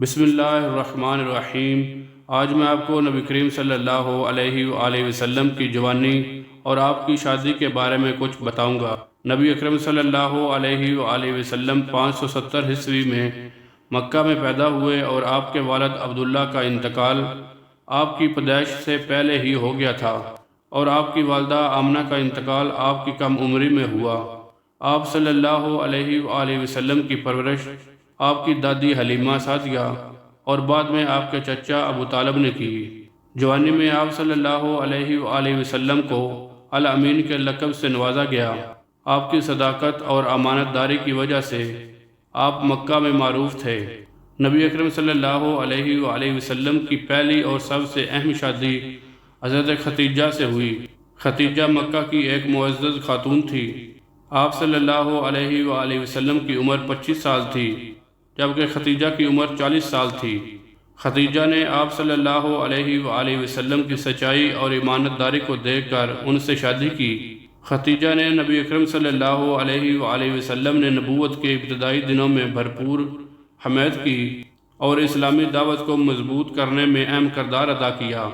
بسم اللہ الرحمن الرحیم۔ آج میں آپ کو نبی کریم صلی اللہ علیہ وآلہ وسلم کی جوانی اور آپ کی شادی کے بارے میں کچھ بتاؤں گا۔ نبی اکرم صلی اللہ علیہ وآلہ وسلم 570 عیسوی میں مکہ میں پیدا ہوئے اور آپ کے والد عبداللہ کا انتقال آپ کی پیدائش سے پہلے ہی ہو گیا تھا، اور آپ کی والدہ آمنہ کا انتقال آپ کی کم عمری میں ہوا۔ آپ صلی اللہ علیہ وآلہ وسلم کی پرورش آپ کی دادی حلیمہ سعدیہ اور بعد میں آپ کے چچا ابو طالب نے کی۔ جوانی میں آپ صلی اللہ علیہ وآلہ وسلم کو الامین کے لقب سے نوازا گیا۔ آپ کی صداقت اور امانت داری کی وجہ سے آپ مکہ میں معروف تھے۔ نبی اکرم صلی اللہ علیہ وآلہ وسلم کی پہلی اور سب سے اہم شادی حضرت ختیجہ سے ہوئی۔ ختیجہ مکہ کی ایک معزز خاتون تھی۔ آپ صلی اللہ علیہ وآلہ وسلم کی عمر 25 سال تھی، جبکہ ختیجہ کی عمر 40 سال تھی۔ ختیجہ نے آپ صلی اللہ علیہ وآلہ وسلم کی سچائی اور امانت داری کو دیکھ کر ان سے شادی کی۔ ختیجہ نے نبی اکرم صلی اللہ علیہ وآلہ وسلم نے نبوت کے ابتدائی دنوں میں بھرپور حمایت کی اور اسلامی دعوت کو مضبوط کرنے میں اہم کردار ادا کیا۔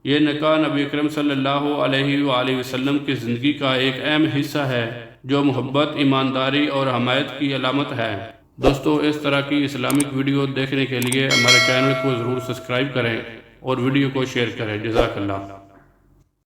یہ نکاح نبی اکرم صلی اللہ علیہ وآلہ وسلم کی زندگی کا ایک اہم حصہ ہے جو محبت، ایمانداری اور حمایت کی علامت ہے۔ دوستو، اس طرح کی اسلامک ویڈیو دیکھنے کے لیے ہمارے چینل کو ضرور سبسکرائب کریں اور ویڈیو کو شیئر کریں۔ جزاک اللہ۔